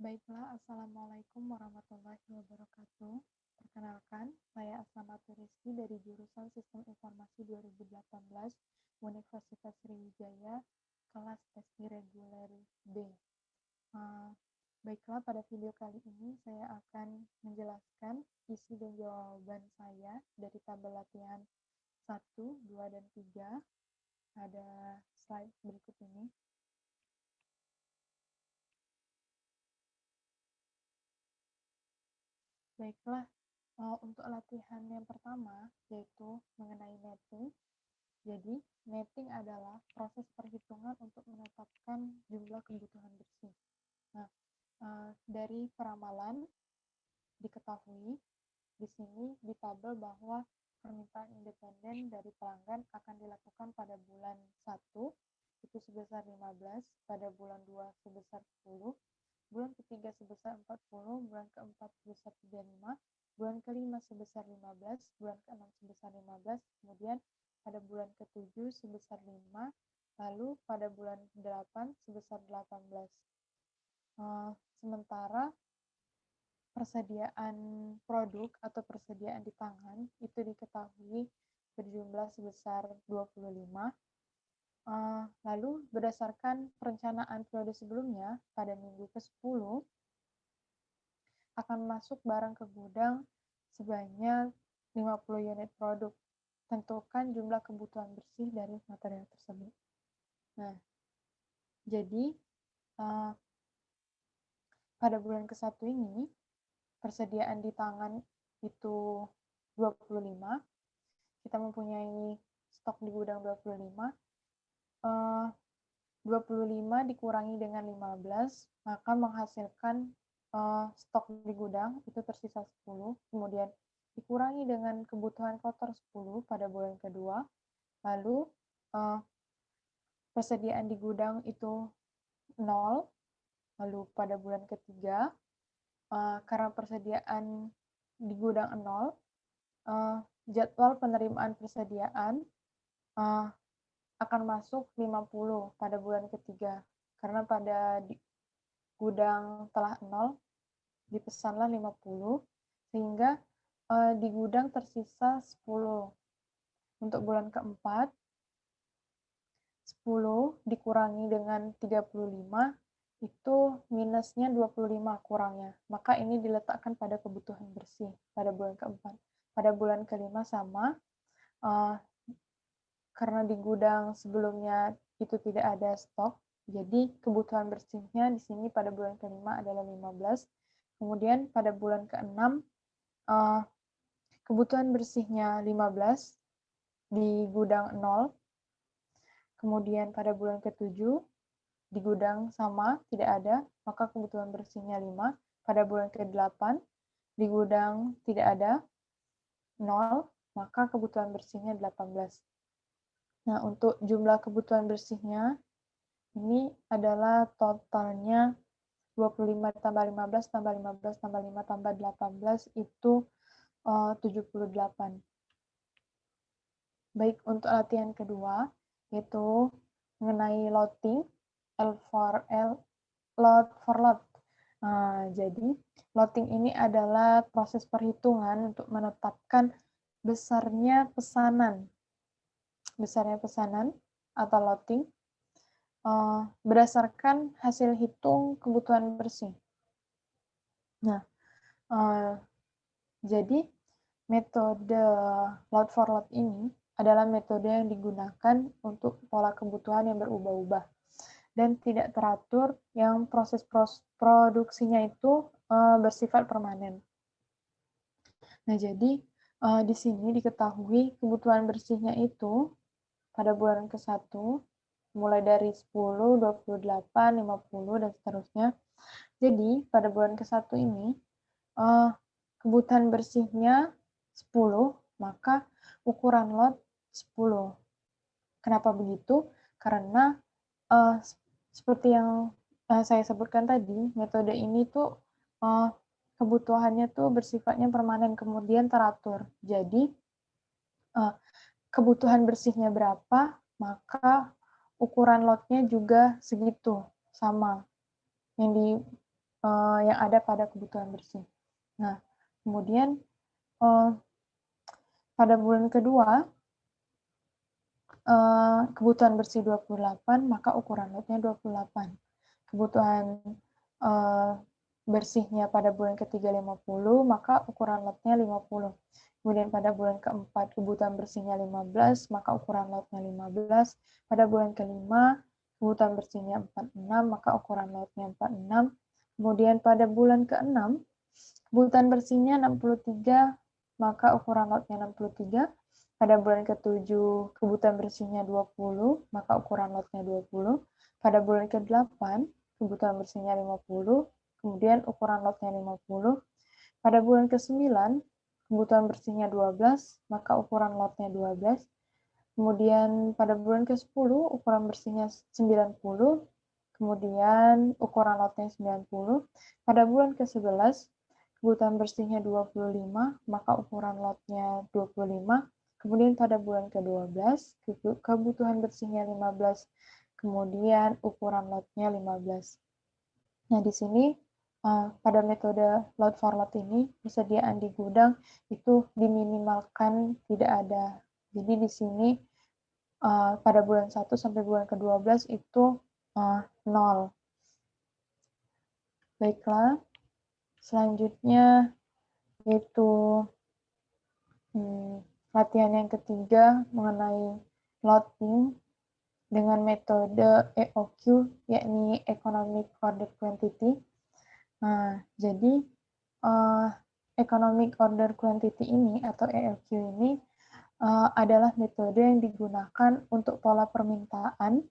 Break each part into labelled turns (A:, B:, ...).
A: Baiklah, Assalamualaikum warahmatullahi wabarakatuh. Perkenalkan, saya Asma Rizky dari jurusan Sistem Informasi 2018 Universitas Sriwijaya, kelas SD reguler B. Baiklah, pada video kali ini saya akan menjelaskan isi dan jawaban saya dari tabel latihan 1, 2, dan 3. Ada slide berikut ini. Baiklah, untuk latihan yang pertama yaitu mengenai netting. Jadi, netting adalah proses perhitungan untuk menetapkan jumlah kebutuhan bersih. Nah, dari peramalan diketahui di sini di tabel bahwa permintaan independen dari pelanggan akan dilakukan pada bulan 1 itu sebesar 15, pada bulan 2 sebesar 10, bulan ketiga sebesar 40, bulan keempat sebesar 35, bulan kelima sebesar 15, bulan keenam sebesar 15, kemudian pada bulan ke-7 sebesar 5, lalu pada bulan 8 sebesar 18. Sementara persediaan produk atau persediaan di tangan itu diketahui berjumlah sebesar 25. Lalu berdasarkan perencanaan periode sebelumnya, pada minggu ke-10 akan masuk barang ke gudang sebanyak 50 unit produk. Tentukan jumlah kebutuhan bersih dari material tersebut. Nah, jadi pada bulan ke-1 ini persediaan di tangan itu 25. Kita mempunyai stok di gudang 25. 25 dikurangi dengan 15, maka menghasilkan stok di gudang itu tersisa 10, kemudian dikurangi dengan kebutuhan kotor 10 pada bulan kedua, lalu persediaan di gudang itu 0, lalu pada bulan ketiga, karena persediaan di gudang 0, jadwal penerimaan persediaan akan masuk 50 pada bulan ketiga, karena pada gudang telah 0, dipesanlah 50, sehingga di gudang tersisa 10. Untuk bulan keempat, 10 dikurangi dengan 35, itu minusnya 25 kurangnya. Maka ini diletakkan pada kebutuhan bersih pada bulan keempat. Pada bulan kelima sama, karena di gudang sebelumnya itu tidak ada stok, jadi kebutuhan bersihnya di sini pada bulan kelima adalah 15. Kemudian pada bulan keenam, kebutuhan bersihnya 15 di gudang 0. Kemudian pada bulan ke-7 di gudang sama, tidak ada, maka kebutuhan bersihnya 5. Pada bulan ke-8 di gudang tidak ada, 0, maka kebutuhan bersihnya 18. Nah, untuk jumlah kebutuhan bersihnya ini adalah totalnya 25 tambah 15 tambah 15 tambah 5 tambah 18 itu 78. Baik, untuk latihan kedua yaitu mengenai loading, L for L, load for load. Jadi loading ini adalah proses perhitungan untuk menetapkan besarnya pesanan atau loading berdasarkan hasil hitung kebutuhan bersih. Nah, jadi metode load for load ini adalah metode yang digunakan untuk pola kebutuhan yang berubah-ubah dan tidak teratur, yang proses produksinya itu bersifat permanen. Nah, jadi di sini diketahui kebutuhan bersihnya itu pada bulan ke-1 mulai dari 10, 28, 50, dan seterusnya. Jadi pada bulan ke-1 ini kebutuhan bersihnya 10, maka ukuran lot 10. Kenapa begitu? Karena seperti yang saya sebutkan tadi, metode ini tuh kebutuhannya tuh bersifatnya permanen, kemudian teratur. Jadi kebutuhan bersihnya berapa, maka ukuran lotnya juga segitu, sama. Yang yang ada pada kebutuhan bersih. Nah, kemudian pada bulan kedua, kebutuhan bersih 28, maka ukuran lotnya 28. Kebutuhan bersihnya pada bulan ketiga 50, maka ukuran lotnya 50. Kemudian pada bulan keempat kebutuhan bersihnya 15, maka ukuran lotnya 15. Pada bulan kelima kebutuhan bersihnya 46, maka ukuran lotnya 46. Kemudian pada bulan keenam kebutuhan bersihnya 63, maka ukuran lotnya 63. Pada bulan ke-7 kebutuhan bersihnya 20, maka ukuran lotnya 20. Pada bulan ke-8 kebutuhan bersihnya 50, kemudian ukuran lotnya 50. Pada bulan ke-9 kebutuhan bersihnya 12, maka ukuran lotnya 12. Kemudian pada bulan ke-10 ukuran bersihnya 90, kemudian ukuran lotnya 90. Pada bulan ke-11 kebutuhan bersihnya 25, maka ukuran lotnya 25. Kemudian pada bulan ke-12 kebutuhan bersihnya 15, kemudian ukuran lotnya 15. Nah, di sini pada metode load for lot ini persediaan di gudang itu diminimalkan tidak ada. Jadi di sini pada bulan 1 sampai bulan ke-12 itu 0. Baiklah, selanjutnya yaitu latihan yang ketiga mengenai loading dengan metode EOQ, yakni Economic Order Quantity. Nah, jadi Economic Order Quantity ini atau EOQ ini adalah metode yang digunakan untuk pola permintaan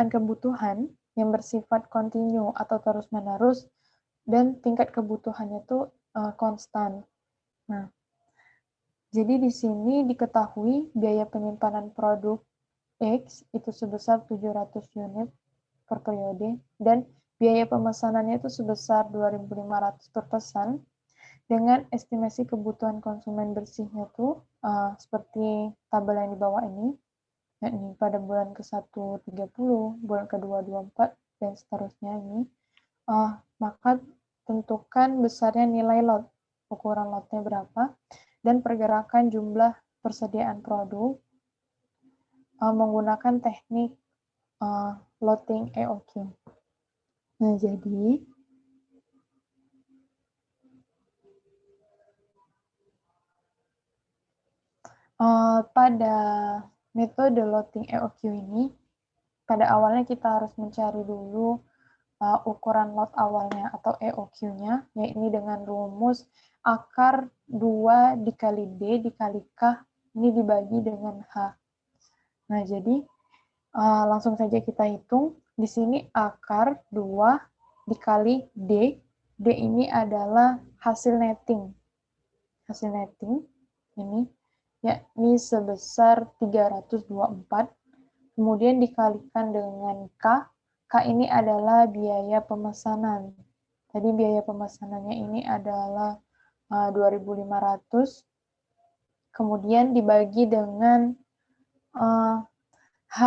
A: kebutuhan yang bersifat kontinu atau terus-menerus dan tingkat kebutuhannya itu konstan. Nah, jadi di sini diketahui biaya penyimpanan produk X itu sebesar 700 unit per periode dan biaya pemesanannya itu sebesar 2.500 per pesan dengan estimasi kebutuhan konsumen bersihnya itu seperti tabel yang di bawah ini, yakni pada bulan ke-1 30, bulan ke-2 24, dan seterusnya ini, maka tentukan besarnya nilai lot, ukuran lotnya berapa, dan pergerakan jumlah persediaan produk menggunakan teknik loading EOQ. Nah, jadi pada metode loading EOQ ini, pada awalnya kita harus mencari dulu ukuran lot awalnya atau EOQ-nya, yakni dengan rumus akar 2 dikali D dikali K, ini dibagi dengan H. Nah, jadi langsung saja kita hitung. Di sini akar 2 dikali D. D ini adalah hasil netting. Hasil netting ini yakni sebesar 324. Kemudian dikalikan dengan K. K ini adalah biaya pemesanan. Tadi biaya pemesanannya ini adalah 2.500. Kemudian dibagi dengan H.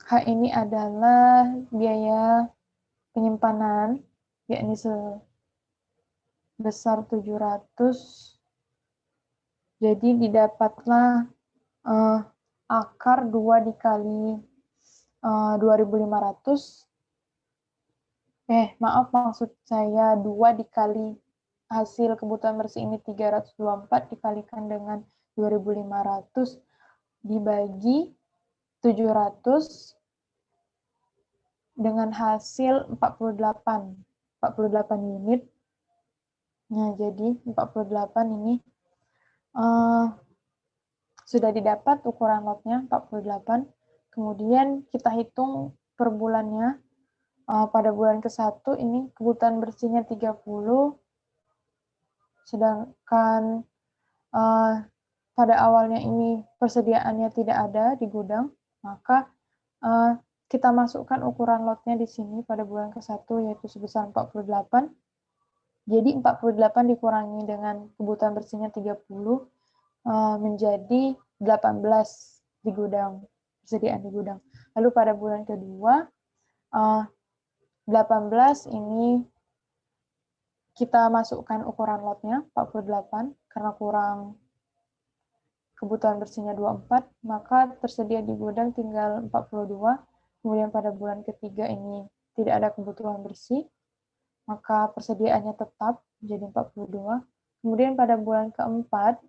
A: H ini adalah biaya penyimpanan, yakni sebesar 700. Jadi didapatlah akar 2 dikali 2.500. Maaf, maksud saya 2 dikali hasil kebutuhan bersih ini 324 dikalikan dengan 2.500 dibagi 700 dengan hasil 48 unit. Nah, jadi 48 ini sudah didapat ukuran lotnya 48. Kemudian kita hitung per bulannya. Pada bulan ke-1 ini kebutuhan bersihnya 30, sedangkan pada awalnya ini persediaannya tidak ada di gudang, maka kita masukkan ukuran lotnya di sini pada bulan ke-1 yaitu sebesar 48. Jadi 48 dikurangi dengan kebutuhan bersihnya 30 menjadi 18 di gudang, persediaan di gudang. Lalu pada bulan kedua 18 ini kita masukkan ukuran lotnya 48 karena kurang kebutuhan bersihnya 24, maka tersedia di gudang tinggal 42. Kemudian pada bulan ketiga ini tidak ada kebutuhan bersih, maka persediaannya tetap menjadi 42. Kemudian pada bulan keempat,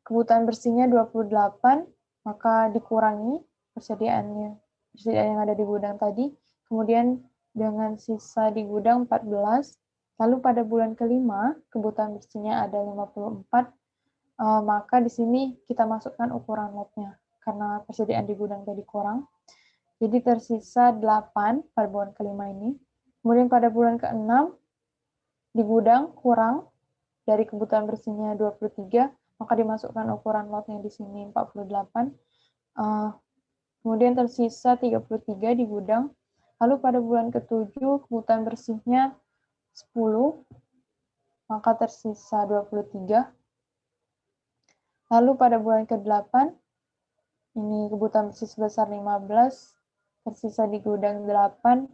A: kebutuhan bersihnya 28, maka dikurangi persediaan yang ada di gudang tadi. Kemudian dengan sisa di gudang 14, lalu pada bulan kelima, kebutuhan bersihnya ada 54, maka di sini kita masukkan ukuran lotnya, karena persediaan di gudang tadi kurang. Jadi tersisa 8 pada bulan kelima ini. Kemudian pada bulan keenam, di gudang kurang dari kebutuhan bersihnya 23, maka dimasukkan ukuran lotnya di sini 48. Kemudian tersisa 33 di gudang. Lalu pada bulan ke-7 kebutuhan bersihnya 10, maka tersisa 23. Lalu pada bulan ke-8 ini kebutuhan bersih sebesar 15, tersisa di gudang 8.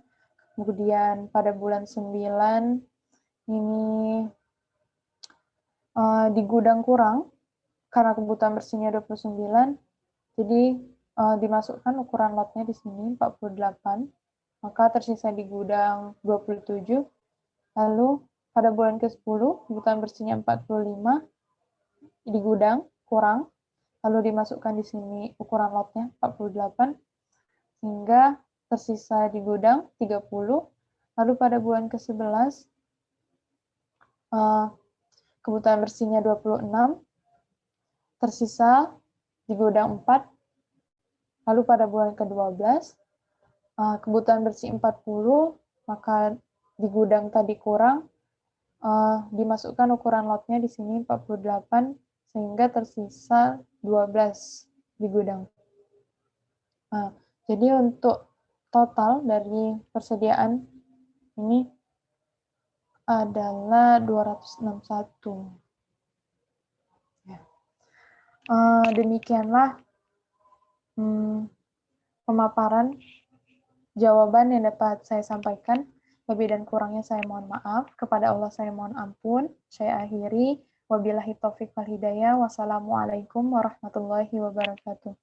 A: Kemudian pada bulan 9 ini di gudang kurang karena kebutuhan bersihnya 29. Jadi dimasukkan ukuran lotnya di sini 48, maka tersisa di gudang 27. Lalu pada bulan ke-10 kebutuhan bersihnya 45, di gudang kurang, lalu dimasukkan di sini ukuran lotnya 48, sehingga tersisa di gudang 30. Lalu pada bulan ke-11 kebutuhan bersihnya 26, tersisa di gudang 4. Lalu pada bulan ke-12, kebutuhan bersih 40, maka di gudang tadi kurang, dimasukkan ukuran lotnya di sini 48, sehingga tersisa 12 di gudang. Jadi untuk total dari persediaan ini adalah 261. Demikianlah pemaparan jawaban yang dapat saya sampaikan. Lebih dan kurangnya saya mohon maaf. Kepada Allah saya mohon ampun. Saya akhiri. Wabillahi taufiq wal hidayah. Wassalamualaikum warahmatullahi wabarakatuh.